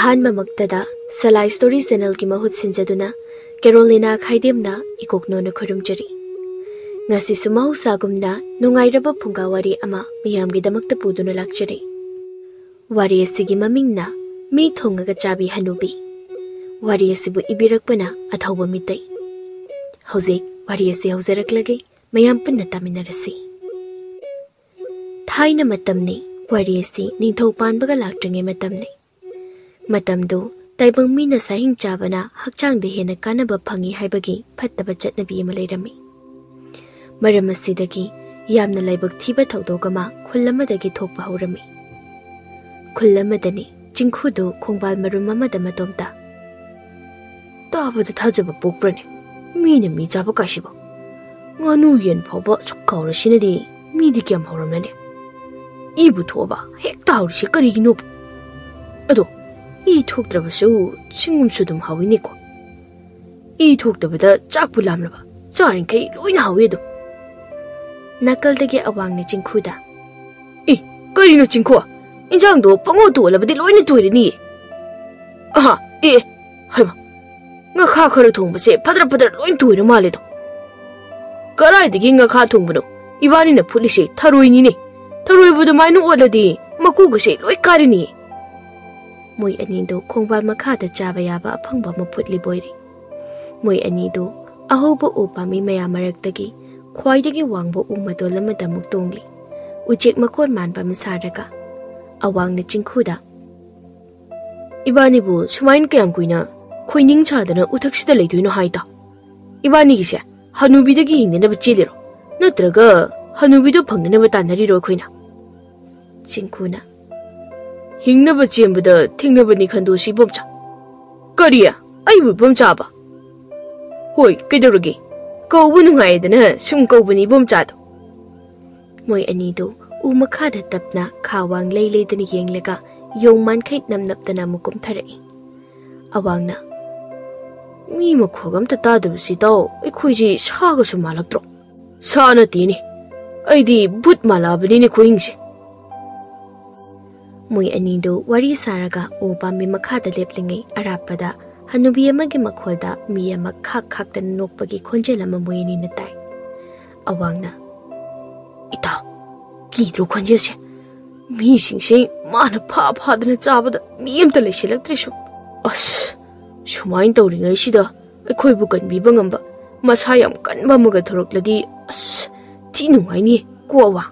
Ahanba Maktada, Salai Story Channel ki mahut sinjaduna, Carolina Khaidemna ikokno na khurumjari. Ngasi sumahu sagumna nungairaba funga wari ama miyamgidamakta puduna lakjari. Wari asigi mamingna mi thonglaga chabi Hanubi. Wari asibu ibirakpana Athouba Meetei. Hojik wari asi haujaraklage mayam punna taminarasi. Thaina matamni wari asi ningthau panbaga laktringe matamni. Matamdu taibang mina sahing chabana hakchang de hena kanaba phangi haibagi phattaba chatnabi ama leirami. Maram asidagi yamna laibak thiba thaudogama khullamadagi thokpa haurami. Khullamadani chingkhudu khongbal marum amada matomta. Tabada thajaba pokprane. Mina mi chaba kashiba. Nganu yen phawba sukkaura sinadi midi kyam hauramnane. Ibu thoba hek taurisi karigino. Ado 이 톡더버수 싱금수듬 하위니고 이 톡더버다 짝부 람라바 짜린케이 로이나 하위도 나kalдagi awangni chingkhuda 이 거리노 chingkhu 인장도 뻥어도 올라버디 로이니 도이리니 아하 이 하이마 nga kha khara thongbase phadra phadra loin tuira maledo karai digi nga kha thongbuno ibani na phulise tharoini ne tharoi budu mainu oladi maku gase loi karini Moi anido khongbal makhada chaba yaba aphangba maputli boiri. Moi anido ahoba upami maya maraktagi khwaidagi wangbo umado lamada muktongli. Ujek makon manba masaraga. Awangna chingkhuda. Ibani bu sumain kayam kuina khoining chadana uthaksida leiduino haida. Ibani gise Hanubi dagi hingnaba cheliro. Natraga Hanubi do phangnaba tanariro khoina. Chingkhuna Hingnaba chembada thingnaba ni khandosi bomcha. Kariya, aibu bomcha ba. Hoi, kaidoragi. Kaubu nungaidana sum kaubani bomcha do. Moi anido umakhada tapna khawang leileidani yenglaga yongman khait namnaptana mukum tharai. Awangna mi makhogam ta tadabsi daw ikhoiji saga su malaktro. Sana tini. Aidi but malabani ni khoingse. Moi anido wari saraga oba mi makhada leplingai arapada Hanubi amagi makholda mi ama khak khakta nokpagi khonjel ama moini natai awangna ita kidro khonjel se mi singse mana pha phadna chabada mi amta lesilaktrisu as sumain tawringai sida akhoi bu kanbi bangamba masa yam kanba maga thorokladi as ti nungai ni kowa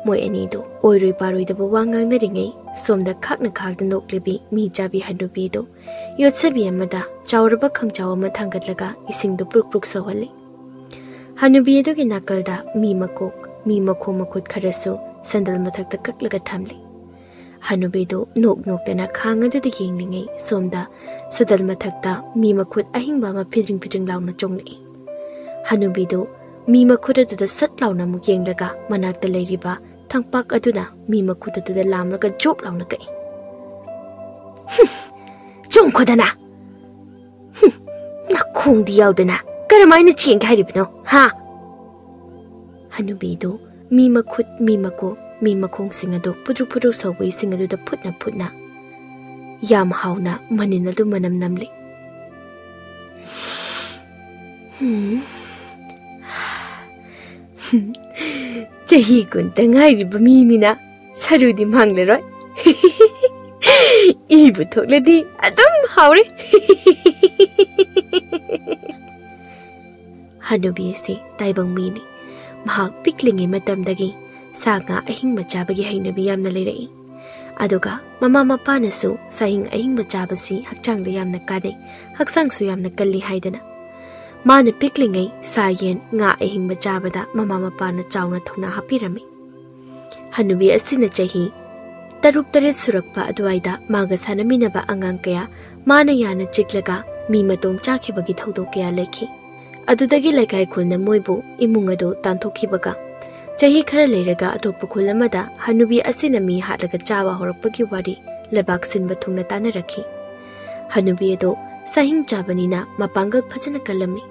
Moi anido oiroi paroi da bawangang na ringai somda khakna khakna noklebi mi chabi Hanubi do yotsabi amada chawraba khangchaw ama thangatlaga ising do pruk sawali Hanubi do gi nakalda mi makho makhut kharasu sandal mathakta kaklaga thamli Hanubi do nok dana khanga do yenglingai somda sadal mathakta mi makhut ahingba ma phidring launa chongli Hanubi do mi makhut do sat launa mu yenglaga manakta leiriba Thangpak aduna mi makhuda tuda lamlaga job launa kai. Chong khodana. Na khong di yaudana. Karamaina cheng khairibno ha. Hanubi do mi makhut mi makhong singado pudru sawai singado da phutna. Yam hauna manina du manam namli. Chahi kunta ngairiba minina sarudi mangleroi ibu thokladi adum haure Hanubi se taibang mini mahak piklingi matamdagi saga ahing machabagi hainabi yamna lerai aduga mama mapana su sahing ahing machabasi hakchangda yamna kane haksang su yamna kalli haidana Mana piklingai sayen nga ahing machabada mama mapana chawna thuna hapirami. Hanubi asina chahi taruk taret surakpa adwaida maga sanaminaba angang kaya mana yana chiklaga mi matong chakhibagi thaudo kaya lekhi. Adudagi laikai khulna moibu imungado tanthokhibaga. Chahi khara leiraga atoppa khulamada Hanubi asina mi hatlaga chawa horakpagi wari lebak sinba thungna tana rakhi. Hanubi edo sahing chabanina mapangal phajana kalami.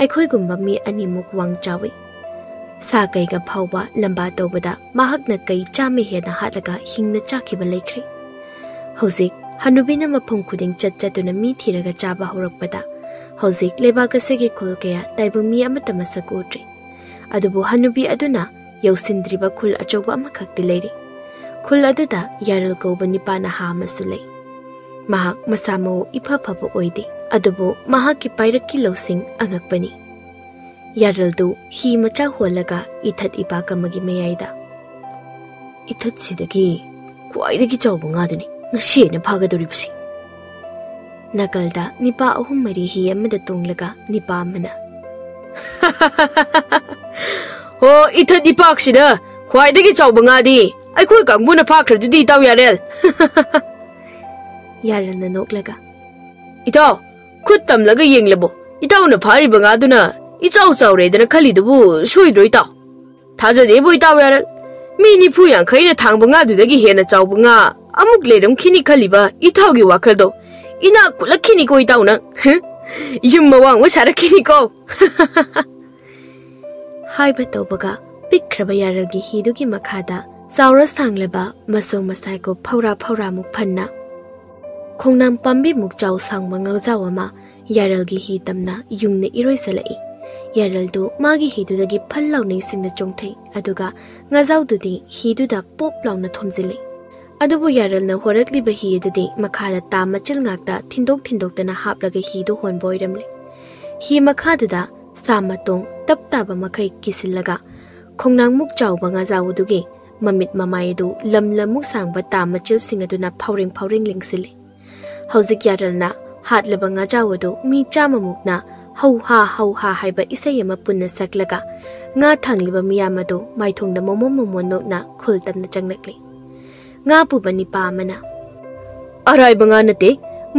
Aikhoi gumba mi animuk wang chawi. Sa kaiga phawba lamba tawbada mahakna kai chame hena hatlaga hingna chakhiba lekhri. Hojik Hanubina mafam khuding chatchatuna mi thiraga chaba horakpada hauzik lebak asigi khul kaya taibung mi amata masak udri adubu Hanubi aduna yausindriba khul achoba amakhakti leiri khul aduda yaral kauba nipana ha amasu lei mahak masamo ipa phaba oidi adubu mahaki pairaki losing angakpani yaral du hi macha holaga ithat ibaka magi meyaida ithat sidagi kwaidagi chawba ngaduni ngasi na phagadoribasi nakalda nipa ahum mari hi amada tonglaga nipa amana ho ithat ipak sida kwaidagi chawba ngadi aikhoi kangbuna phakradudi taw yarel yaral na noklaga itaw khut tamlaga yenglebo itaw na phari banga duna ichaw chawre dana khali dubu soidroi taw thajade boi taw yaral mini phu yang khaina thangba nga dudagi hena chawba nga amuk leram khini khaliba ithawgi wakhaldo ina kulakhini koi taw na yumma wang wa sarakhini ko haiba tobaga pikhraba yaralgi hidugi makhada chawra sangleba maso masai ko phawra muk phanna khongnam pambi muk chaw sangma ngawjawama yaralgi hi tamna yungne iroi salai yaraldu magi hidudagi phallawnei singna chongthei aduga ngajawdudi hiduda pop lawna thomjili adubu yaralna horakliba hi adudi makhada tamachil ngakta thindok-thindokdana haplaga hidu honboiramle hi makhaduda samatong taptaba makhai kisillaga khongnangmuk chawba ngajawdugi mamit mamaidu lamlamuk sangba tamachil singaduna phawring lingsili hauzik yaralna hatlaba ngajawdu mi chamamukna hauha haiba isayama punna saklaga nga thangliba miyamadu maithongna momo nokna khultamna changnakli nga pubani pamana arai banga nate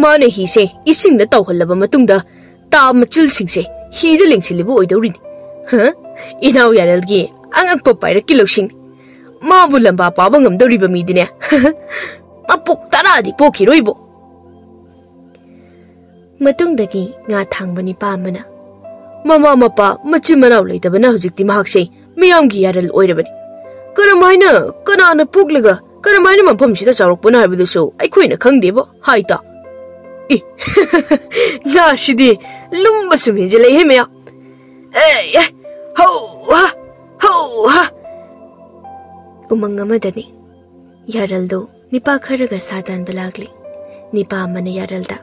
mane hi se ising na tawhallaba matungda ta machil singse hi de lengsilibu oidaurini inaw yaralgi angak papaira kilosing ma bulamba paba ngamdoriba midine apok taradi pokhiroibo matungdagi nga thangbani pamana mama mapa machil manaw leitabana hujikti mahakse miyamgi yaral oirabani karamaina kanana poglaga karamaina mafam sida chawrokpana habidusu aikhoina khangdeba haita nga sidi lumba sumhinje leihe meya ho ha umang amadani yaraldo nipa kharaga sadan balagli nipa amana yaralda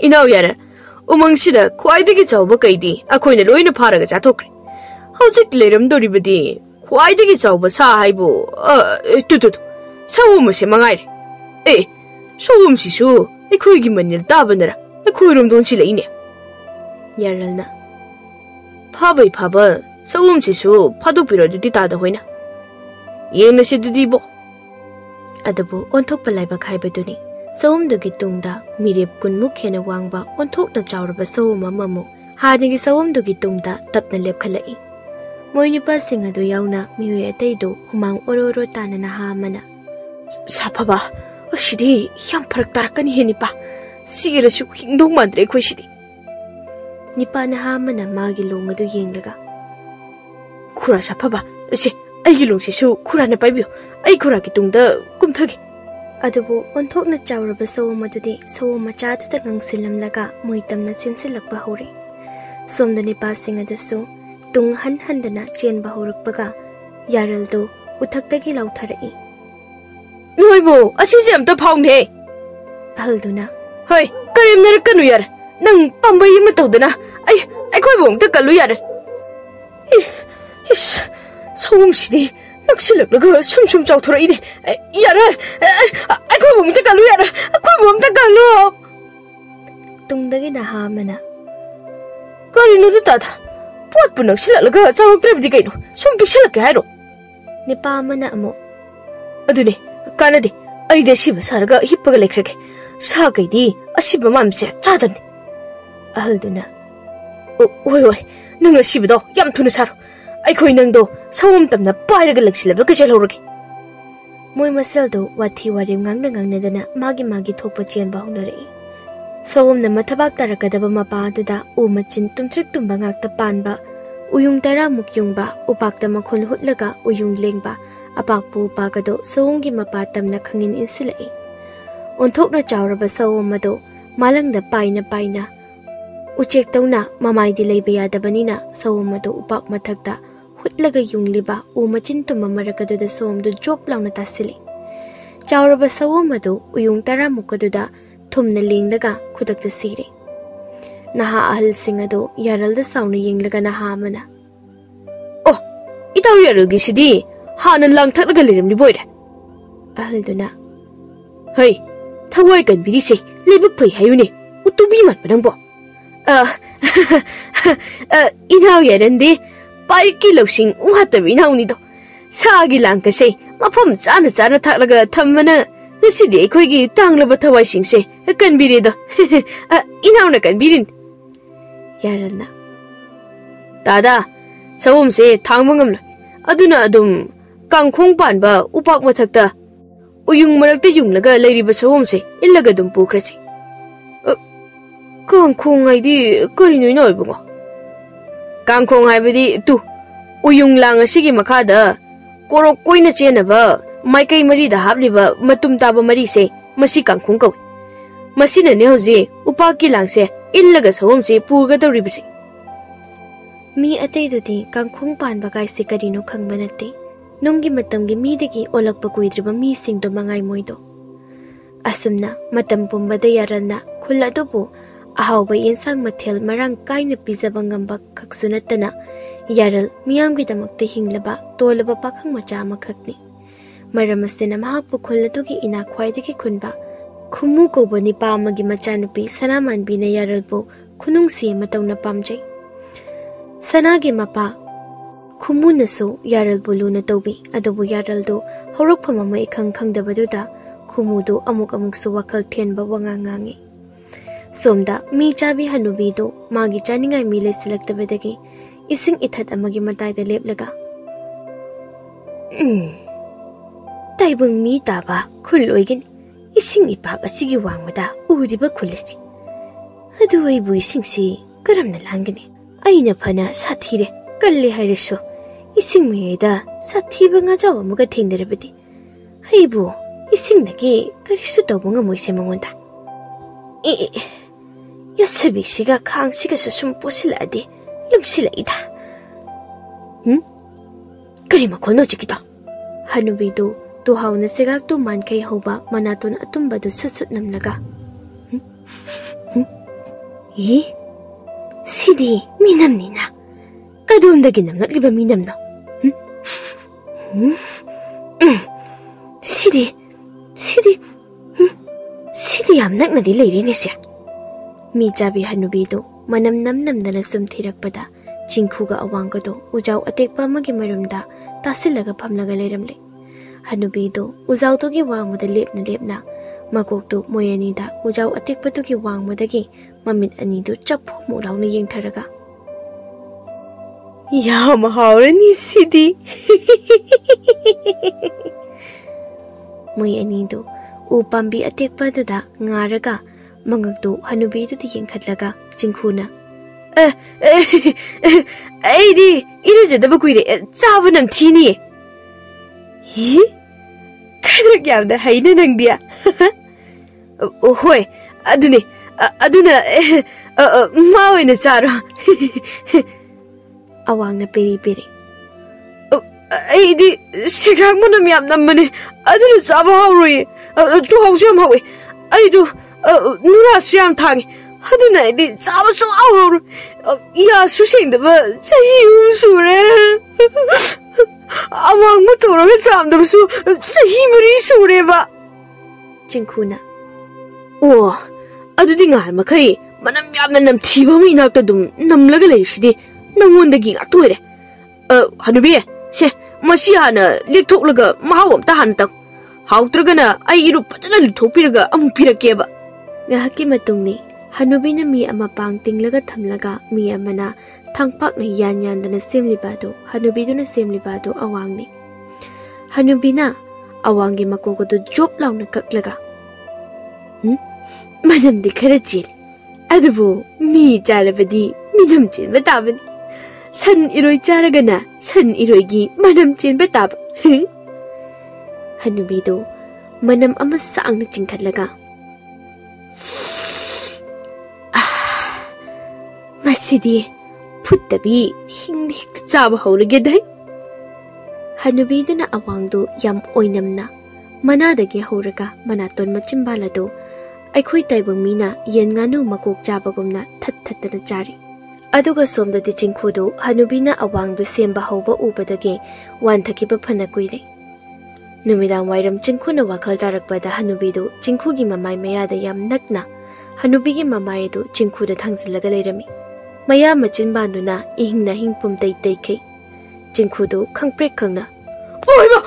inaw yara umang sida khwaidagi chawba kaidi akhoina loina pharaga chathokre hojik leiramdoribadi khwaidagi chawba sa haibu tu sawum se mangaire sawum sisu aikhoigi manil tabanara aikhoirom donchi leine yaralna phabai phaba sawum sisu phadopirodi tada hoina yengna sidudi bo adabu onthokpa laiba khaibaduni sawumdugi tungda mirep kunmuk hena wangba onthokna chawraba sawum amamu hadigi sawumdugi tungda tapna lepkhalai moini pasing adu yauna miwe ataidu humang ororo tanana hamana saphaba asidi yam pharak tarakani henipa sigirasu hingdong mandre khoisidi nipa na hamana magi longadu yenglaga khura saphaba ase aigi longsisu khura na paibyo ai khura ki tungda kumthagi adubu onthokna chawraba sawum adudi sawum macha tuta ngangsilamlaga moitamna sinsilakba hori somda nipa sing adusu tung handana chenba horukpaga yaraldo uthaktagi lautharai noibo asise amta phawne halduna hoi karim narakanu yar nang pambai ma tawdana ai khoi bong ta kalu yar sawum sidi naksilaklaga sum chawthora ine yar ai khoi bong ta kalu yar khoi bong ta kalu tungdagi na hamana karino ta pot punak silaklaga chawtrebdi kaino sum piksalak hairo nipa mana amo adune kanade aide siba saraga hippaga lekrege sa gaidi asiba mamse chadani ahalduna oi nang asibado yam thuna saro aikhoi nangdo sawum tamna pairaga laksilaba ka chelhorage moi masaldo wathi warim ngangna dana magi thokpa chenba honarei sawum na mathabak tarakadaba mapa aduda umachin tumtrik tumba ngakta panba uyung tara mukyungba upakta makhol hutlaga uyung lengba apakpu pakado sawumgi mapa tamna khangin insilai onthokna chawraba sawom ado malangda paina uchek tawna mamaidi leiba yadabanina sawom ado upak mathakta hutlaga yungliba u machin tumma marakaduda sawomdu job launa tasili chawraba sawom ado uyung tara mukaduda thumna lenglaga khudakta sire naha ahal sing ado yaralda sauna yenglaga naha amana oh itaw yaralgi sidi hanan lang thaklaga lerimni boyre ahalduna hey thawai kan birise lebuk phai hayune utubi man padangbo inaw yarandi pariki losing uhatabi inaw nido sagi lang kasi mafam chana thaklaga thammana ngasidi aikoigi tanglaba thawai singse kan biredo inaw na kan birin yaralna dada sawomse thangma ngamlo aduna adum kangkhong panba upak mathakta uyung marakta yunglaga leiriba sawomse illaga dum pukrasi kangkhong aidi kari noi noi bungo kangkhong haibadi tu uyung lang asigi makhada korok koina chenaba maikai mari da habliba matum taba mari se masi kangkhong kaw masina ne hoji upaki langse illaga sawomse purga dawribase mi atei dudi kangkhong panba kai se karino khangbanate nungi matamgi midagi olakpa kuidriba mi singdo mangai moido asumna matam pumbada yaralna khulla dubu ahawba yensang mathel marang kaina pizaba ngamba khaksunatana yaral miyamgi damakte hinglaba tolaba pakhang macha makhakni maramasena mahakpu khulladugi ina khwaidagi khunba khumu kobani pamagi machanupi sanamanbi na yaralbo khunungsi matawna pamjai sanagi mapa khumunasu yaral buluna tobi adobu yaraldo horokphama mai khangdabaduda khumudu amuk su wakal thenba wangangangi somda mi chabi hanubi do magi chaningai mi lesilaktabadagi ising ithat amagi mataida leplaga taibung mi taba khuloigin ising ipap asigi wangmada uriba khulisi adu ai bui singsi karamna langani aina phana sathire kalli hairisho ising meida sathiba nga jawa muga thingderabadi haibu ising nagi karisu tawbunga moise mangonda yasabi siga khang siga susum posiladi lumsila ida kari makhono chikita hanubi do to hauna siga to mankai hoba manaton atumba do sut namlaga sidi minamnina kadumdagi namnatliba minamno sidi yam naknadi leirene sia mi chabi hanubi do manam namnamdana sum thirakpada chingkhuga awangga do ujau atekpa magi marumda tasilaga phamlaga leiramle hanubi do ujau to gi wangmada lepna makok do moyani da ujau atekpa to gi wangmadagi mamit ani do chaphu mu launa yengtharaga yam haurani sidi moy ani do upambi atekpa do da ngaraga mangaktu hanubi tu yengkhatlaga chingkhuna aidi irujadaba kuire chabu namthini kadrak yamda haina nangdia hoi aduna ma oina charo awangna peri aidi sigrang munam yam namane aduna chaba hauroi tu hausam hawe aidu nura siam thang aduna aidi chaba so auru ya susengdaba chahi sure amang motoraga chamdabasu chahi mari sureba chingkhuna oh adudi ngai makai manam yamna namthiba mi nakta dum namlaga leisidi nangondagi ngaktoire hanubi se masi hana lekthoklaga mahawam ta han tak hautragana ai iru pachana luthopiraga amu pirakeba ngahaki matungni hanubi na mi ama pang tinglaga thamlaga mi amana thangpak na yan dana semliba do hanubi do na semliba do awangni hanubi na awangi makogo do job launa kaklaga manam di khara chil adubu mi jalabadi minam chin batabani san iroi charagana san iroi gi manam chin batab hanubi do manam ama sang na chingkhatlaga Sidi Puttabi Hing Chaba Holageday Hanubi duna awangdu yam oinamna manadagi horaga manaton machimbaladu aikhoi taibang mina yen nganu makok jabagumna thatthatana jari aduga somdadi chingkhudu Hanubina awangdu semba hauba ubadagi wanthakiba phana kuire numidang wairam chingkhuna wakhal tarakpada Hanubidu chingkhugi mamai mayada yam nakna Hanubigi mamaidu chingkhuda thangsilaga leirami maya machinbanduna ihingna hingpum tai taikhei Chingkhudu khangprek khangna Oima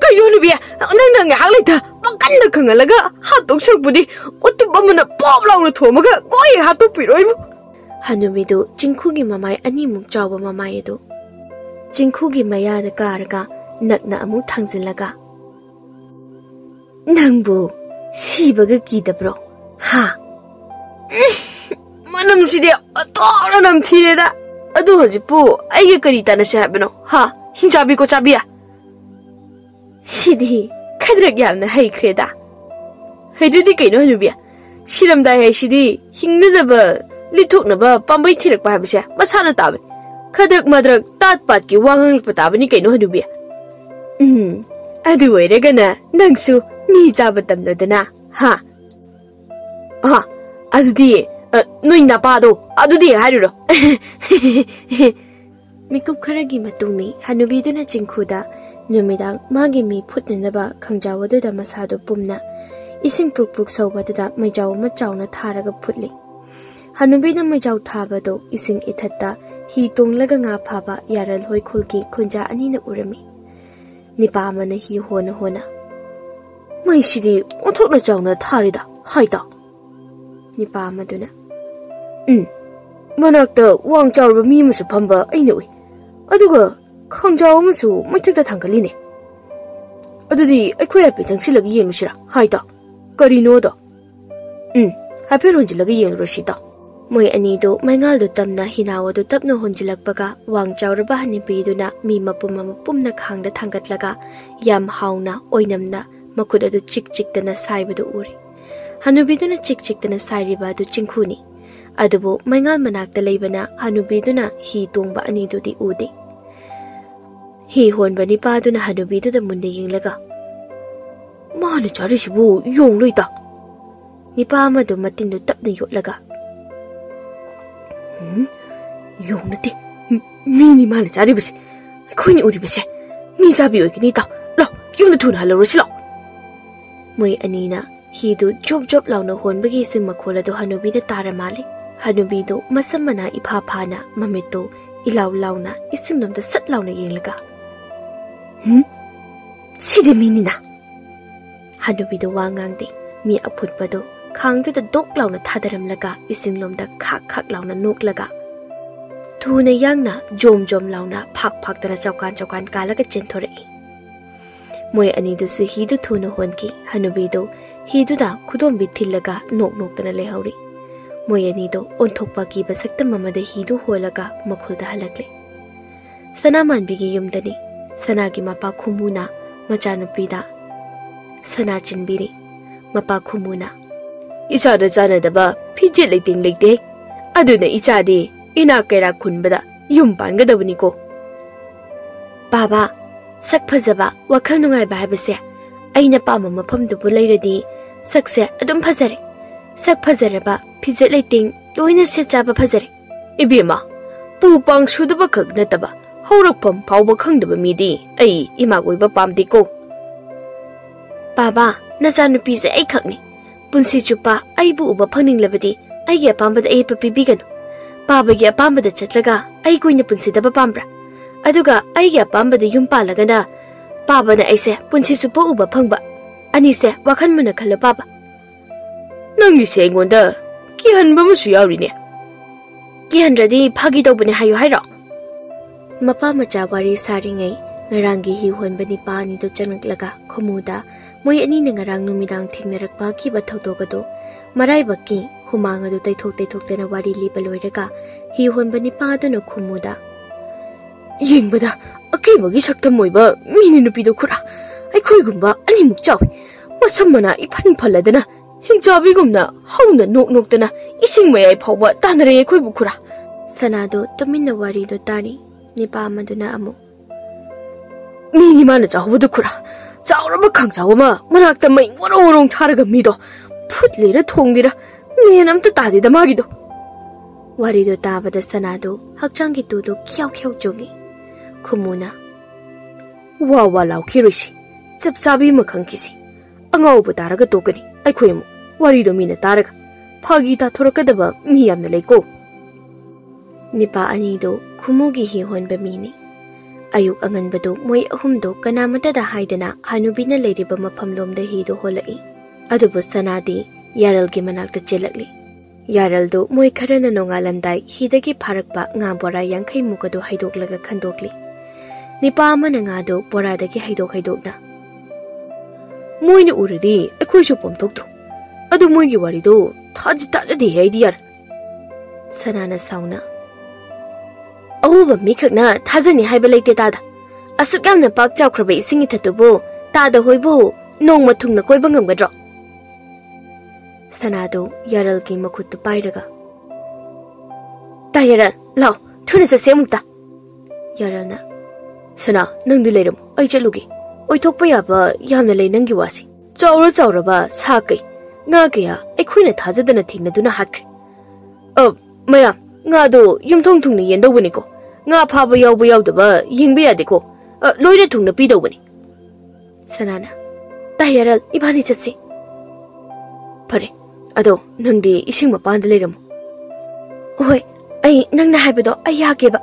kayo Hanubi nang ngak laita pangkanna khangalaga hatok surpudi utup amana pop launa thomaga koi hatok piroi Hanubidu chingkhugi mamai ani muk chawba mamai edu chingkhugi mayada karaga nakna amuk thangsilaga nangbu sibaga kidabro ha manam sidi atora nam thireda adu hojipu aige kari tanase habno ha hinjabi ko chabiya Sidi khadrak yamna haikreda haidudi kaino Hanubi siramdai hai sidi hingnadaba lithoknaba pambai thirakpa habse masana tabe khadrak madrak tat pat ki wangang patabani kaino Hanubi adu oiregana nangsu mi jaba tamnodana ha adudi noi napado adudi hairuro Mikup kharagi matungni Hanubiduna chingkhuda numidang magi mi phutnaba khangjawaduda masadu pumna ising pruk sawbaduda maijaw ma chawna tharaga phutli Hanubina maijaw thabado ising ithatta hi tonglaga nga phaba yaral hoi khulki khunja anina urami nipa mana hi hona mai sidi othokna chawna tharida haida nipa maduna manakta wang chawba mi musu phamba aina ui aduga khangjaw musu maithakta thangaline adudi aikhoi ape jangsilaga yenglusira haida karino da hape ronjilaga yengrosida moi anido maingal du tamna hinawadu tapno honjilakpaga wang chawraba hanibiduna mi mapumna khangda thangatlaga yam hauna oinamna makut adu chiktana saibadu uri Hanubiduna chiktana sairiba adu chingkhuni adubu maingal manakta leibana Hanubiduna hi tongba anidudi ude hi honba nipaduna Hanubiduda munde yenglaga mana charisibu yongloita nipa amadu matindu tapna yotlaga yongnati mini mana charibase khoini uribase mi jabi oigini ta la yongna thuna halorosilo moi anina hidu job launa honbagi simma kholadu Hanubida taramali Hanubidu masamana ipha phana mamito ilaw launa isingnomda sat launa yenglaga sidi minina Hanubidu wangangde mi aphutpado khangduda dok launa thadaramlaga isinglomda khak launa noklaga thuna yangna jom launa phak tara chaukan kalaga chenthorei moi anidu se hidu thuna honki Hanubidu hiduda khudombi thillaga nok tana lehauri moi anido onthokpa ki basakta mamada hidu holaga makhulda halakle sanamanbigi yumdani sanagi mapa khumuna machanupida sana chinbiri mapa khumuna isada janadaba phije leiting leite aduna ichadi ina kera khunbada yum pangadabani ko baba sak phajaba wakhal nungai ba habase aina pama mafamdubu leiradi sakse adum phajare sak phajaraba phije leiting loina se chaba phajare ibema pu pang sudaba khak nataba haurakpam phawba khangdaba midi ai ima goiba pamdi ko baba nachanupi se ai khakni punsi chupa ai bu uba phangninglabadi ai ge pambada ai papibiganu baba ge pambada chatlaga ai koina punsi daba pambra aduga ai ge pambada yumpalagana baba na aise punsi chupa uba phangba ani se wakhan muna khala baba nangi se ngonda ki hanba musu yaurine ki handradi phagi dobune hayu hairo mapa macha wari saringai ngarangi hi honbani pani do chanaklaga khomuda moi ani ne ngarang numidang thingnarakpa ki bathotogado marai bakki humang adu taithok tena wari libaloiraga hi honbani pa do no khumuda yengbada akibagi saktam moiba mini nupido khura ai khoigumba ani muk chawi masammana iphan phaladana hinjabi gumna hauna nok tena ising mai ai phawba tanare khoi bukhura Sanado tuminna warido tari nipa amaduna amu. Mi mana chahu du khura. Chauraba khang chawama manakta mai warong tharaga mido. Phutlira thongira. Menam ta tadi da magido. Warido tabada Sanado hakchangi tudu khyau khyau jongi. Khumuna. Wa lau kirisi. Chap chabi makhang kisi. Angau bu taraga tokani. Ai khoimu. Warido mina taraga. Phagi ta thorakadaba mi yamna leiko. Nipa anido khumugi hi honba mini. Ayuk anganbadu moi ahumdo kanamata da haidana Hanubina leiriba maphamlomda hido holai. Adubu Sanadi Yaralgi manakta chelakli. Yaraldo moi kharana nongalamdai hidagi pharakpa nga bora yankhai mukado haidoklaga khandokli. Nipa amana nga do boradagi haidokna. Moini uradi ekhoisu pomtoktu. Adu moigi warido tajadi haidiyar. Sanana sauna. Ahuba mikhakna thajani haiba leite tada. Asuk yamna pak chawkhraba isingi thatubu tada hoibu nongma thungna koiba ngamgadro. Sanado Yaralgi makuttu pairaga. Ta Yaral, lao, thuna sa semukta. Yaralna. Sana, nangdi leiram, ai chalugi. Oi thokpa yaba yamna lei nangi wasi. Chauraba sa kai. Nga kaya aikhoina thajadana thingnaduna hatkri. Mayam, nga do yumthong thungna yendawani ko. Nga phaba yawba yawdaba yingba yade ko. Loira thungna pidawani. Sanana. Ta Yaral, ibani chatsi. Pare. Ado, nangdi ising mapanda leiramu. Oi, ai nangna haibado ai yakeba.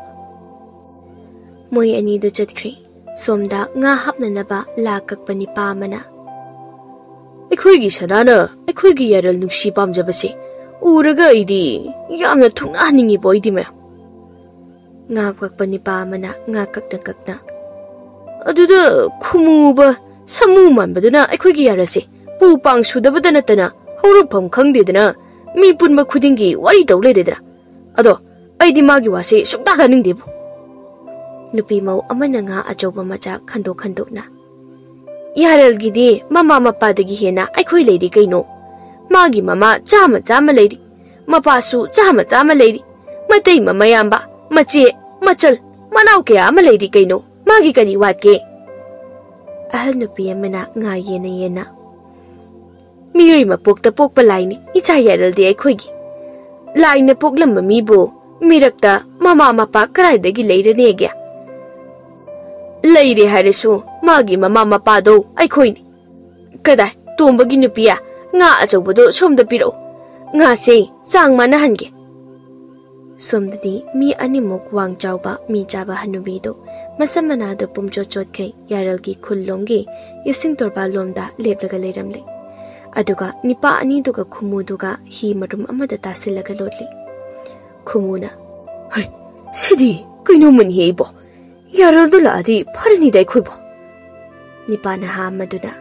Moi ani do chatkri. Somda nga hapnanaba la kakpani pa mana. Aikhoigi Sanana, aikhoigi Yaral nuksi pamjabase. Uraga idi yamna thungna haningi boidi ma. Nga kakpani pa mana nga kakna. Aduda khumuba samu manbaduna aikhoigi Yarase. Pu pang sudabada natana. Horupam khangdedana mi punma khudingi wari tawlededra. Ado, aidi magi wase sukta ganingdebu. Nupi mau amana nga achoba macha khandokna. Yaralgidi mama mapadagi hena aikhoi leiri kaino. Magi mama chama leiri. Mapasu chama leiri. Matei mama yamba, mache, machal, manau kaya ama leiri kaino. Magi kani watke. Ahal nupi amana nga yena. Miyoi mapokta pokpa laini icha Yaraldi aikhoigi. Laina poklamba mibu mirakta mama mapa karaidagi leirane gya. Leire harasu magi mama mapado aikhoini. Kadai tombagi nupiya nga achobado somda piro. Nga se changmana hange. Somdadi mi animok wang chawba mi chaba Hanubido masamanado pumchochot kai Yaralgi khullongi ising torba lomda leplaga leiramle. Aduga nipa ani duga khumuduga hi marum amada tasilaga lodli. Khumuna. Hai, sidi kaino man heibo. Yaraldu laadi pharani dai khoibo. Nipa na ha maduna.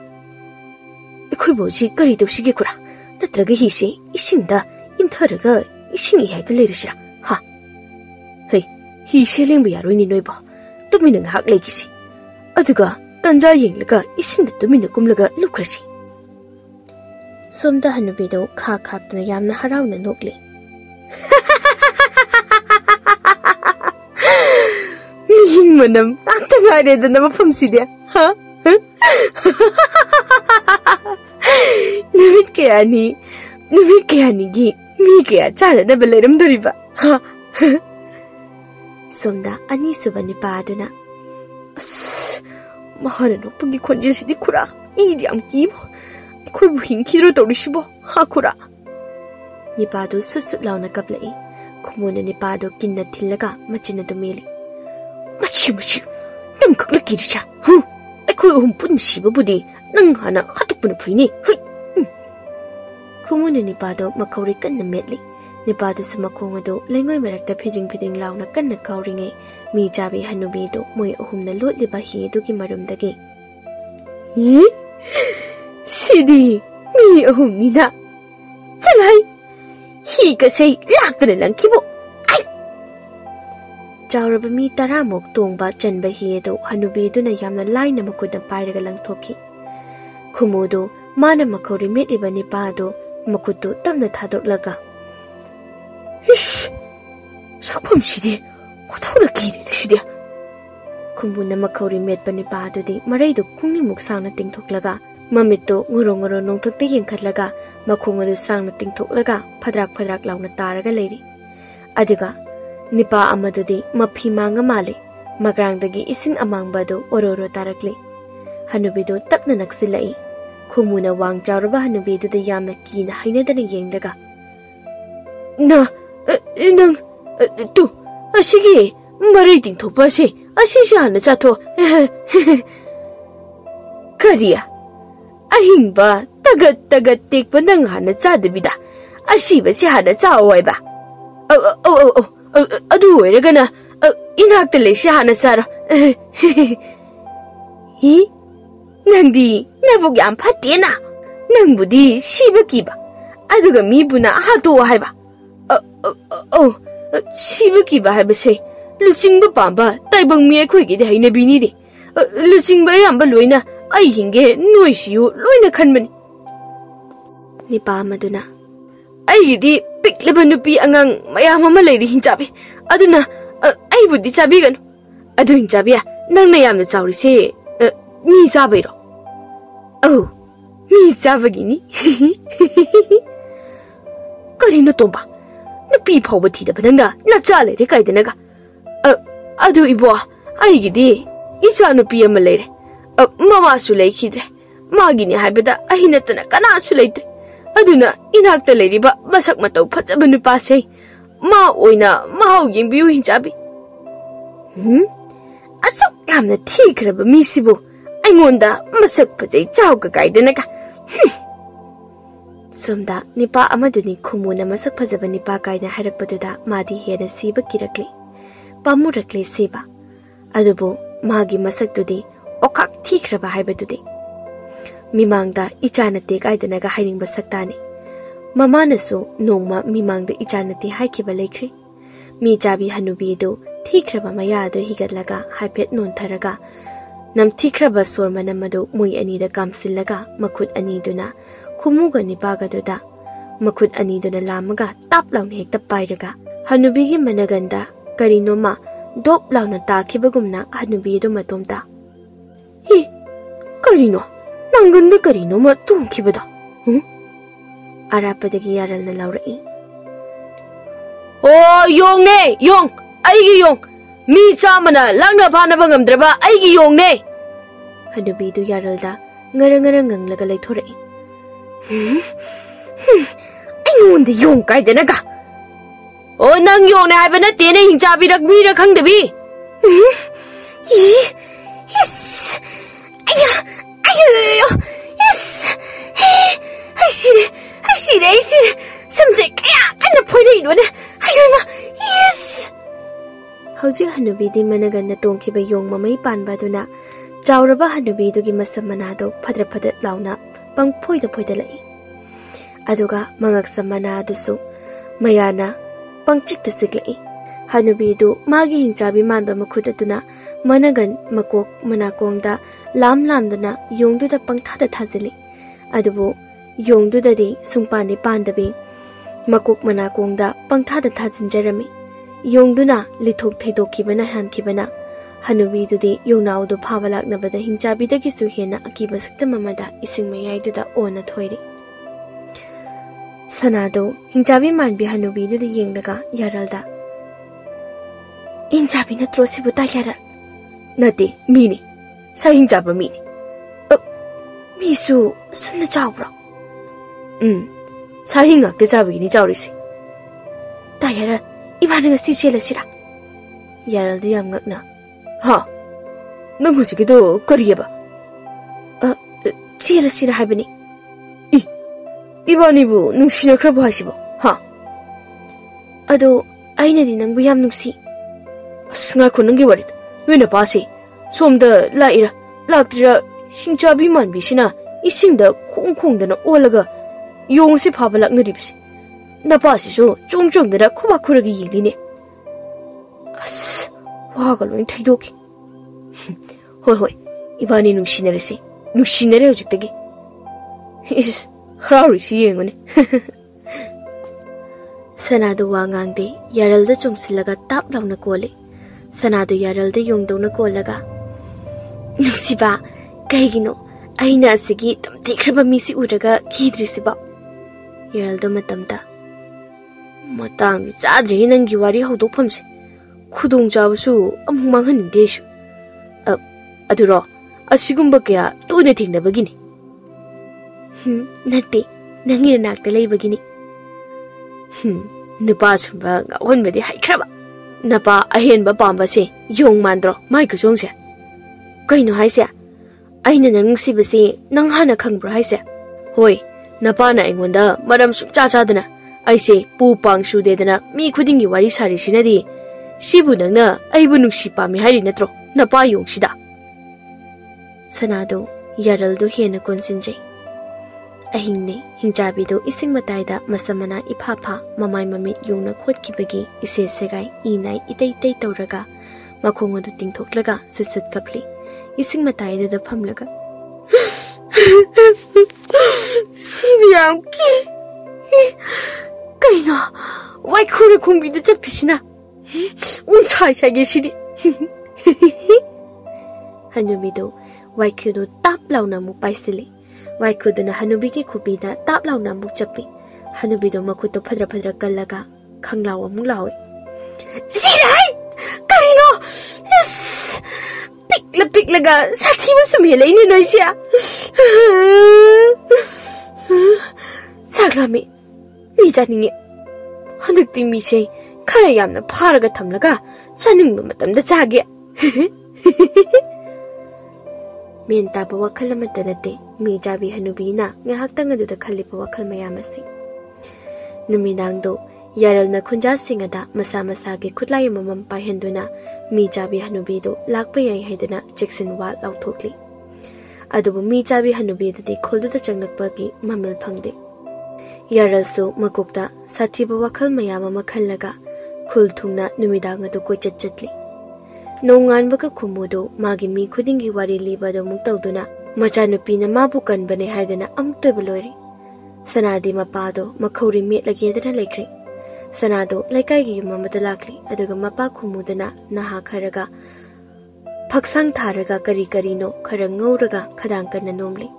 Khoibo ji kari tawsige kura. Natraga hi se isingda intharaga isingi haida leirishira. Ha. Hai, hi se lengba yaroi ni noibo. Tumina ngahak leigisi. Aduga tanja yenglaga isinda tumina kumlaga lukrasi. Somda Hanubido khaptana yamna harawna nokli. Mihing manam akta ngare na mafamside. Ha? Numit kaya ni gi mi kaya chana na balairam doriba. Ha? Somda ani subani paduna. Mahana nokpagi khonjilsidi khura. Idi am kibo. Khoibu hinkiro tawrishibo hakura. Nipado sut launa kaplai. Khumuna nipado kinna thillaga machina dumeli. Machi. Nang kakla kirisha. Aikhoi pun siba budi nang hana hatukpuna phrini. Khumuna nipado makauri kanna metli. Nipado samakhongado lengoi marakta phiding launa kanna kauringai mi jabi Hanubido moi ahumna lotliba hi dugi marumdagi. Sidi mi ahumnina. Chalai. Hi ka say laktana lang kibo. Ay. Chauraba mi taramok tongba chanba hi do Hanubido na yamna laina makudna pairaga lang thoki. Khumudo mana makauri metiba nipado makudu tamna thadok laga. Ish. sakpamsidi othora kirisidi Kumbuna makhauri metpani pa adudi maraidu kungni muk sangna tingthoklaga mamitto ngoro nongthakte yengkhatlaga makhung adu sangna tingthoklaga phadrak launa taraga leiri adiga nipa amadudi maphi manga male magrangdagi ising amangbadu ororo tarakli Hanubidu tapna naksilai khumuna wang jawraba Hanubidu da yamna kina hainadana yenglaga nang tu asigi marai tingthokpa se asisi hana chatho kariya ahingba tagat tekpa nang hana chadabida asiba si hana chawaiba adu oiragana inakta leksi hana charo hi nangdi nabok yam phattena nangbudi siba kiba aduga mibuna hato haiba siba kiba haibase lusingba pamba taibang mi akhoi de haina bini de lusingba yamba loina ai hinge noisiu loina khanmani nipa maduna ai di pikleba nupi angang mayam ama leiri hinchabi aduna ai budi chabi gan adu hinchabi nangna yamna chawri se mi sabairo mi sabagini karino tomba nupi phawba thida bananga na chale re kaidanaga adu ibo ai gidi isa nupi ama leire mama su leikidre magini haibada ahinatana kana su leitre aduna inakta leiriba masak matau phajaba nupa sei ma oina mahau yengbiu hinchabi asok yamna thikraba misibu aingonda masak phajai chawka kaidanaga Sumda nipa amaduni khumuna masak phajaba nipa kaina harakpaduda madi hena siba kirakli pamurakli siba adubu magi masakdudi okak thikraba haibadudi mimangda ichanate kaidanaga hairingba saktani mamanasu nongma mimangda ichanate haikiba lekhri mi chabi Hanubi do thikraba maya do higatlaga haipet nontharaga nam thikraba sormana madu mui ani da kamsillaga makhut ani duna khumuga nipaga duda makhut ani duna lamaga tap lawn hekta pairaga Hanubi gi managanda karinoma dop launa takibagumna Hanubi do matomta hi karino nanganda karino ma tungkibada arapadagi yaralna laurai yong ne yong aigi yong mi chamana langna phana bangamdraba aigi yong ne Hanubi du yaralda ngara nganglaga leithorai aingonda yong kaidanaga nang yong ne haibana tene hinchabi rakbi ra khangdabi yes aya yes ai sire samse kaya kana phoidai no ne ayoma yes hauji Hanubi di managanda tongkiba yong mamai panba duna jawraba Hanubi dugi masamana do phadra launa pangphoida lai aduga mangak samana dusu mayana pangchikta siklai Hanubi du magi hinchabi manba makhut aduna managan makok manakongda lam duna yongdu da pangthada thazili adubu yongdu dadi sungpani pandabi makok manakongda pangthada thajinjarami yongduna lithok theidokibana hankibana Hanubi dudi yongnaudu phabalaknabada hinchabi dagi su hena akiba sakta mamada ising mayai duda ona thoiri sanado hinchabi manbi Hanubi dudi yenglaga yaralda hinchabi na trosibu ta yaral nati mini sa hinchaba mini misu sunna chawbra sa hingakte chabigini chawrisi ta yaral ibanaga si chelasira yaraldu yam ngakna ha nang husikido kariyaba chelasira haibani ibanibu nungsinakhraba hasibo ha ado ainadi nangbu yam nungsi ngakho nangi warit noina pasi somda laira laktira hinchabi manbisina isingda khongdana olaga yongsi phabalaknaribsi napasi so chongdana khubakkhuragi yingline waga loin thaidoki hoi ibani nungsinare hojiktagi haraurisi yengone Sanadu wa ngangde yaralda chungsilaga tap launa kole. Sanadu yaralda yongdona kolaga. Nusiba, kaigino, aina asigi tamtikraba misi uraga kidrisiba. Yaralda matamda. Matang chadri nangi wari hawdokphamse. Khudong chabasu amuk manghaninde shu. Aduro, asigumba kaya toina thengnabagini. Nate, nangi nakta leibagini. Nupa sumba ngahonbadi haikraba. Napa ahenba pamba se yong mandro mai kusong se. Kaino haise? Aina nang nungsibase nang hana khangbra haise? Hoi, napa na aingonda maram sukcha chadana. Aise pu pang sudedana mi khudingi wari sari sinadi. Sibu nangna aibu nungsi pami hairi natro. Napa yong sida. Sanado yaraldo hena konsinjay. Ahingni hingjabido ising matayda masamana ipapa mamay mamit yung nakhotkhibagi ise segai inay itay tawraga makhong adu tingthoklaga susut kapli ising matayda da phamlaga Sidiyam ki kaino wai khuri khumbi da chapishina unchai chage sidi Hanubido wai khudo tap launa mu paisili Waikuduna Hanubi ki khubida tap launa muk chapi. Hanubi do makuto phadra kallaga khanglawa muk lawi. Sirai! Karino! Yes! Piklaga sathi ma sumhele ini noisia. Saglami. Mi janinge. Hanukti mi se khara yamna pharaga thamlaga chaningba matamda chage. Min taba wakal amatanate mi jabi Hanubina ngahaktang aduda khalipa wakal mayamasi. Numidangdo yaral na khunja singada masa ge khutlay mamam pahenduna mi jabi Hanubido lakpayay haidana Jackson wa lauthokli. Adubu mi jabi Hanubido di kholduda changnakpagi mamil phangde. Yaral so makokta sathiba wakal mayama makhallaga khul thungna numidang adu koi chatli. Nongan baka kumudo magi mi khudingi wari liba do muktawduna machanupi na mabu kanbane haidana amtoy balori. Sanadi mapado makhori metlagedana laikri. Sanado laikai gi mamata lakli aduga mapa kumudana naha kharaga phaksang tharaga kari no khara ngauraga khadang kana nomli.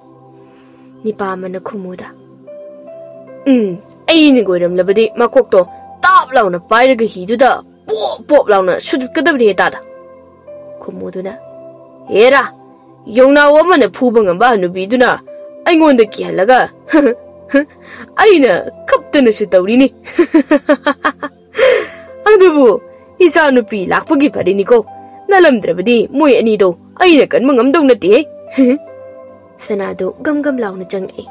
Nipa mana kumuda. Ai ni goiram labadi makokto tap launa pairaga hiduda pop launa sudukadabri hetada. Kumuduna. Era, yongna wamana phubang ba Hanubiduna. Aingonda kihalaga. Aina kaptana su tawrini. Adubu, isa nupi lakpagi parini ko. Nalamdrabadi moy anido. Aina kan mangamdong nati Sanado gam launa changai.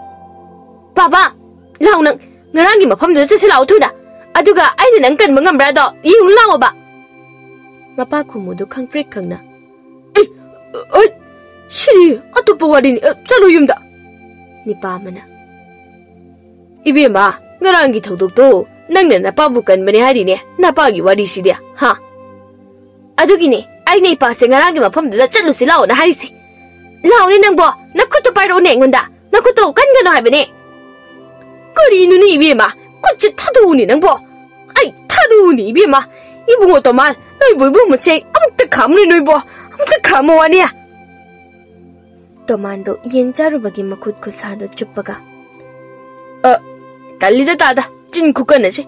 Papa, launang ngarangi mapamda sa lautuda. Aduga aina nang kan mangambrado yung lawa ba. Mapa kumudo kang prik kang na. Shiri, atopa wari ni, chalo yumda. Nipa mana. Ibema, ngarangi thawdokto, nangna napabukan mani hari ne, napagi wari sidia, ha? Adugi ne, ay na ipase ngarangi mapamdada chalo si lao na hari si. Lao ni nangbo, nakuto pairo ne ngunda, nakuto kangano hai bane. Kari inu ni ibema, kutsi thadu ni nangbo. Ay, thadu ni ibema, ibungo tomal. Noi boy mo say amuk ta kham noi bo amuk ta kham wani ya Tomando yen charu bagi makhut khusado chuppaga kalida tada chin khukana se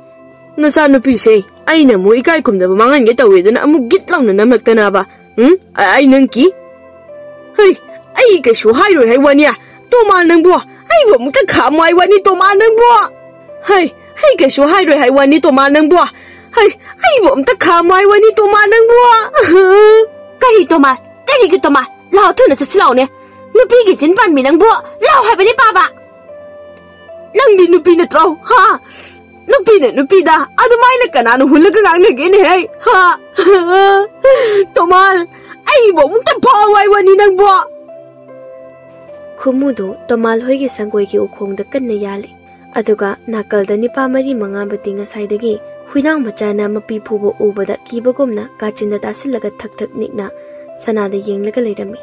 nasa nupi se aina mo ikai kumda mangan ge tawedana amuk git launa namaktana ba ai nang ki hei ai ka shu hai roi hai wani ya tomal nang bo ai bo muk ta kham wai wani tomal nang bo hei ka shu hai roi hai wani tomal nang bo Ay bom ta khamai wani to ma nang bua. Kari ki to ma. Lao thuna sa silaw ne. Nupi gi jin pan mi nang bua. Lao hai bani baba. Nang di nupi na traw, ha? Nupi da. Adu mai na kanano hulaga gang na gini hay. Ha? Tomal. Ay bom ta phawai wani nang bua. Kumudo tomal hoi gi sangoi gi ukhong da kan na yali. Aduga nakal da nipa mari manga bati ngasai dagi Huinang machana mapi phubo ubada kibagumna kachinda tasilaga thak nikna sanada yenglaga leirami.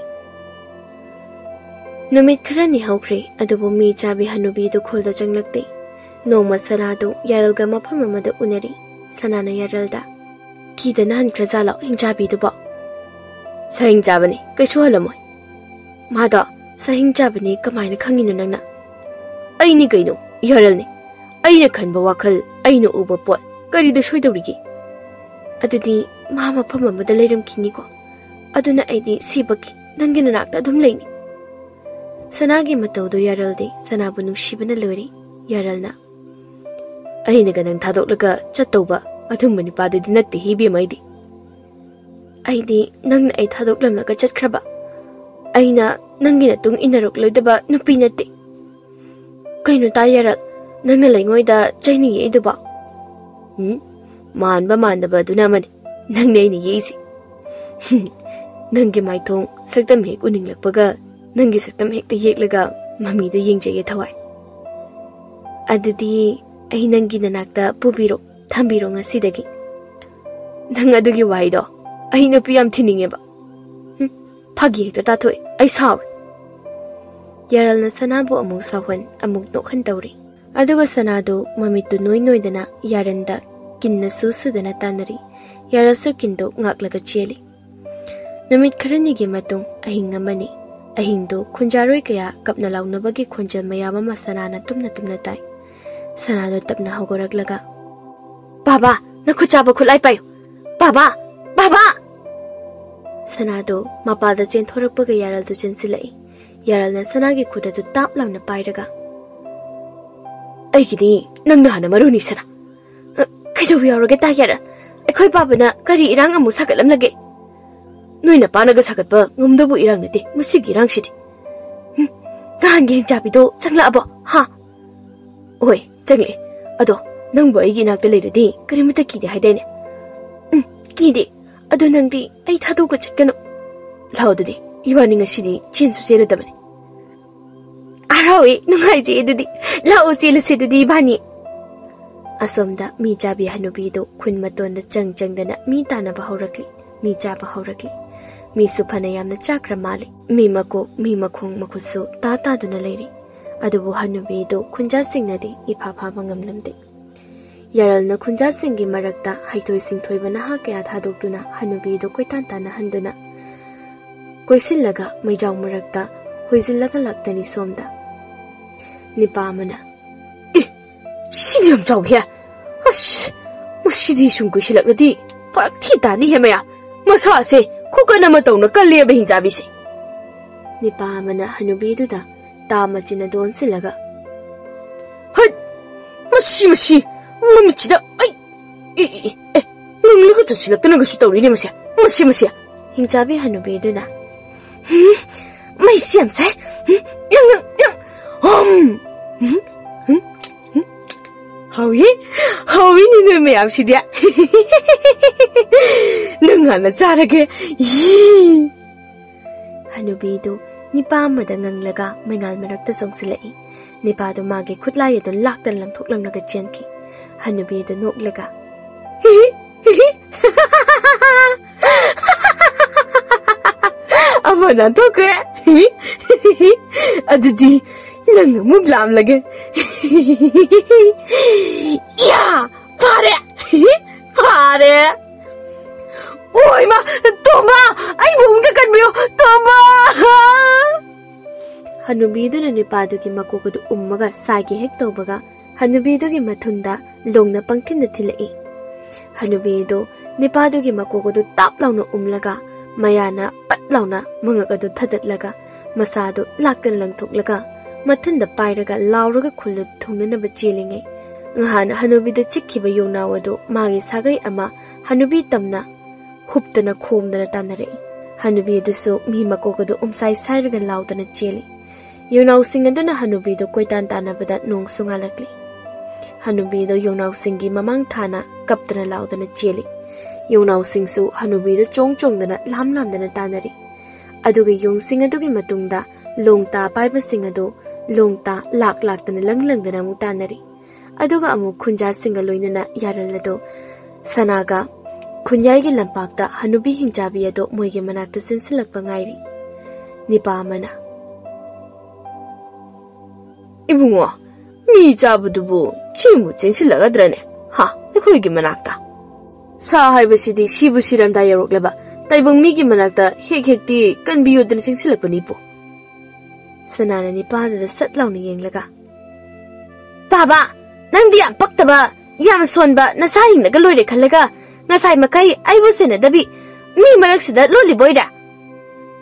Numit khara ni haukre adubu mi chabi Hanubi do kholda changlakte. Noma sanado yaralga mafam amada unari. Sanana yaralda. Kida nahan krajala hingjabi duba. Sa hingjabani kaisu halamoy. Mada sa hingjabani kamaina khanginu nangna. Aini kaino yaralni. Aina khanba wakhal aina uba pot karida soidawrigi. Adudi mama mafam amada leiram kini ko. Aduna aidi sibaki nangina nakta adum leini. Sanagi mataudo yaralde sanabu nungsibana lori yaralna. Aina ganang thadok chatauba athumani padadi natte hibi maidi. Aidi nangna ai thadok lamlaga chatkraba. Aina nangina tung inarok loidaba nupi natte. Kaino ta yaral nangna laingoida chaini yeduba. Manba mandaba duna mani nangne ni yesi. Nangi maithong saktam hek uninglakpaga nangi saktam hekta yeklaga mamida yengjaye thawai. Adudi ai nangi nanakta pubiro thambiro ngasidagi. Nang adugi waido ai nupi yam thiningeba. Phagi hekta tathoi ai saw. Yaralna sanabu amuk sahwan amuk nokhan tawri. Aduga sanado mamitu noidana yaranda kinna susudana tanari. Yarasu kindo ngaklaga cheli. Namit karanigi matung ahing amani. Ahingdo kunjaroi kaya kapna launabagi kunjal mayama masanana tumna tay. Sanado tapna hogoraglaga. Baba, nakuchaba kulay payo. Baba! Baba! Sanado mapada chen thorakpaga yaral du chensilai. Yaral na sanagi kuda du tap lamna pairaga. Aigidi nangna hana maruni sana. Kaido yaroge ta yaral. Akhoi baba na kari irang amu sakalam lage. Noina panaga sakatpa ngumdabu irang nate musigi irang shidi. Gahangi hingjabido changla abo ha. Oi, changle. Ado nangbu aigi nakta leiradi karimata kide haidaine. Kide. Ado nangdi ai thadoga chitkano. Laudadi ibani ngasidi chensu seradabani. Arawi nungai je dudi. Lao chelase dudi ibani. Asomda mi chabi hanubido khun matonda changdana mi tanaba haurakli. Mi chaba haurakli. Mi supana yamna chakra mali. Mi mako mi makhong makhutsu tata duna leiri. Adubu hanubido khunja singnadi ipapa bangamlamde. Yaralna khunja singgi marakta haitoi singthoibana ha kaya thadokduna hanubido koitantana handuna. Koisillaga maijaw marakta hoizillaga laktani somda. Nipa amana. Sidi yam chaw hiya. Ash! Musidi sung koisilagadi parak thitani hemaya. Masase khukana matawna kalleba hingjabi se. Nipa amana hanubido da tamachina don silaga. Hat! Mashi! Mamichida! Ay! Nanglaga to silagtana gasu tawrini masya. Mashi! Hingjabi hanubido na. May siyam say? Yang! Hawi ni na mayam siya. Nangana charage. Hanubido nipa amada nganglaga maingal marakta songsilai. Nipa do magi khutlaya do laktan lang thoklam naga chenki. Hanubido noklaga. Amana thokre. Adudi nang muglam lage. Ya! Pare! Oi ma! Toma! Ay bungga kan mo! Toma! Hanubido na nipado ki makukudo ummaga sagi hek tawbaga. Hanubido ki mathunda longna pangtinda thilai. Hanubido nipado ki makukudo tap launa umlaga. Mayana pat launa mangagado thadatlaga. Masado laktan lang thuklaga. Mathunda pairaga lauraga khullu thungnana bachelingai. Ngahana hanubido chikkiba yonawado magi sagai ama hanubi tamna huptana khomdana tanare. Hanubido so mi makokado umsai sairaga laudana cheli. Yonaw singaduna hanubido koitan tanabada nong sungalakli. Hanubido yonaw singi mamang thana kaptana laudana cheli. Yonaw singsu hanubido chongdana lamdana tanari. Aduga yung singadugi matungda longta paiba singado longta laktana langlangdana mutanari. Aduga amu khunja singaloinana yaralado sanaga khunyai gi lampakta hanubi hingjabi ado moige manakta sinsilakpa ngairi. Nipa amana. Ibungo, mi chabudubu chimu chinsilagadrane ha ekhoigi manakta sa haibasidi sibu siramda yaroklaba taibang migi manakta hekti kanbiyodna chinsilapani po sanana ni pada da satlawna yenglaga baba nangdi yam paktaba yam sonba nasaing naga loire khallaga ngasai makai aibu sena dabi mi maraksida loli boida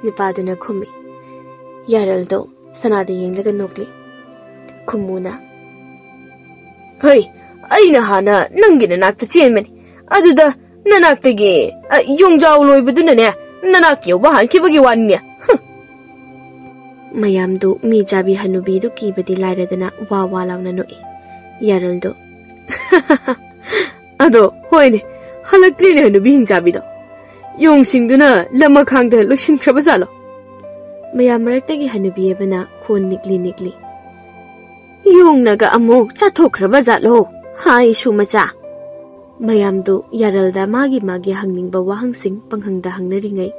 ni paduna khumi yaraldo sanada yenglaga nokli khumuna hey aina hana nangina nakta chenmani aduda nanaktage yongjaw loibaduna ne nanak yoba hankibagi wanne mayamdu mi chabi hanubi du kibadi lairadana wa lawna noi yaraldo ado hoine halaktrine hanubi hingjabi do yong singduna lama khangda losin khrabajalo mayam maraktagi hanubi ebana khon nikli yong naga amok chathokhrabajalo hai shumacha mayamdu yaralda magi hangningba wahangsing panghangda hangnaringai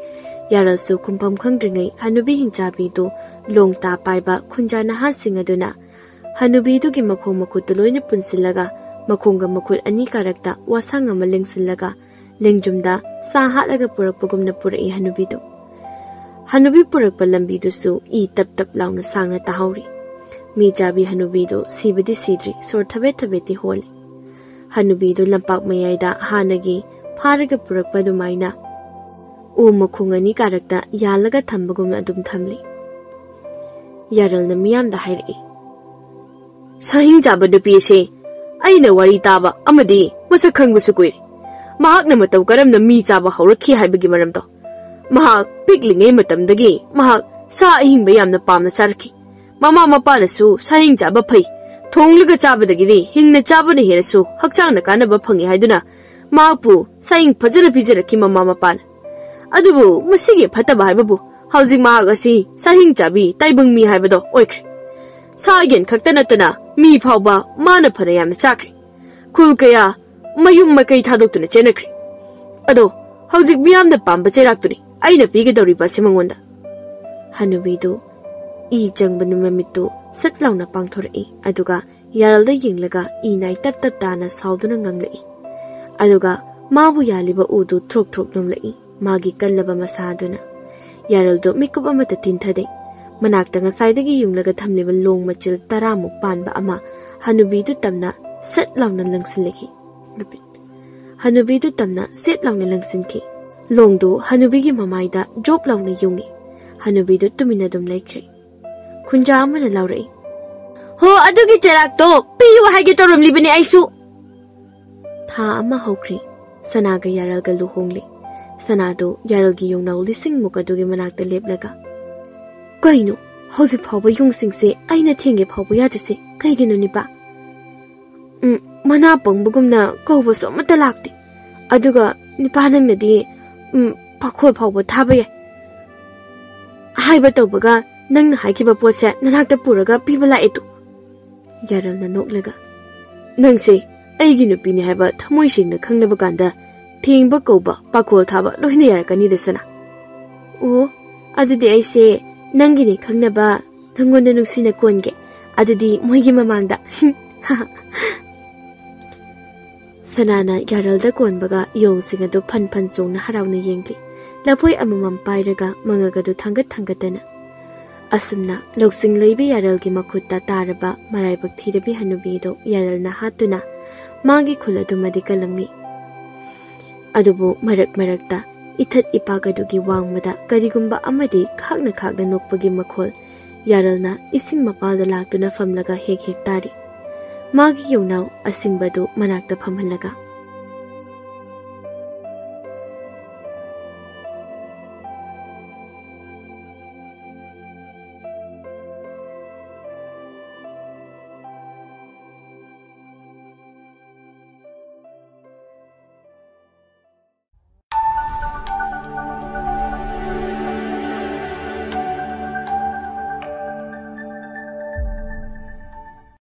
yaralsu kumpam khangdringai hanubi hingjabi du longta paiba khunjana hasing aduna hanubi du gi makhong makut loina punsilaga makhonga makut ani karakta wasang ama lengsilaga lengjumda sa halaga purakpagumna purai hanubi purakpa lambi du su I tap launa sangna tahawri mi jabi hanubi du sibadi sidri sor thabe ti hole hanubi du lampak mayaida hanagi pharaga purakpa du maina u makhong ani karakta yalaga thambagumna adum thamli yaral na miyam da hairi sahing jaba du pise aina wari taba amadi masa khangbasu kuiri mahak na mataw karam na mi jaba haurakhi haibagi maram to mahak piklingai matamdagi mahak sa ahing bayam na pamna charki mama mapa na su sahing jaba phai thonglaga chabadagi di hingna chaba na herasu hakchang na kanaba phangi haiduna mapu sahing phajara pijaraki mama mapa na adubu masigi phataba haibabu Housing Magasi, Sahing Chabi, Taibung Mi Habado, Oikri. Sagan Kaktanatana, Mi Pauba, Mana Panayam the Chakri. Kulkaya, Mayum Makai Tadok to the Chenakri. Ado, Housing Biam the Pamba Cherakuri, Aina Pigadori Basimangunda. Hanubidu, E. Jangbanumamitu, Setlauna Pangtori, Aduga, Yaral the Yinglaga, E. Night Tap Dana, Saudunanganglei. Aduga, Mabu Yaliba Udu, Trok Numlei, Magi Kalaba Masaduna. Yaraldo mikup amata tinthade manakta ngasai yunglaga thamliba long machil taramuk panba ama hanubi du tamna set lawna langsinleki repeat hanubi du tamna set lawna langsinki longdo hanubi gi mamaida job lawna yungi hanubi du tumina dum laikre khunja amana lawrei ho adugi charak to piwa hage torum libani aisu tha ama hokri sanaga yaralga luhongli Sanado yaralgi yongnaw lising mukadugi manakta leplaga kaino hausi phawba yungsing se aina thenge phawba yadise kaigino nipa mana pangbugumna kawba so mata lakti aduga nipa nangnadi pakhol phawba thaba ye haiba tawbaga nangna haikiba potse nanakta puraga pibala etu yaralna noklaga nangse aigi nupini haiba thamoi singna khangnaba kanda Thingba koba pakol thaba loina yarakani desana o adudi aise nangini khangnaba thangonda nuksina konge adudi moigi mamangda sanana yaralda konbaga yongsinga do phan chongna harawna yengli lapoi amamam pairaga mangaga do thangatana asumna loksing leibe yaralgi makutta taraba maraibak thirabi hanubi do yaralna hatuna magi khuladu madikalamni adubu marakta ithat ipagadugi wangmada karigumba amadi khakna nokpagi makhol yaralna ising mapalda laktuna famlaga hek tari magi yongnaw asingbadu manakta famhalaga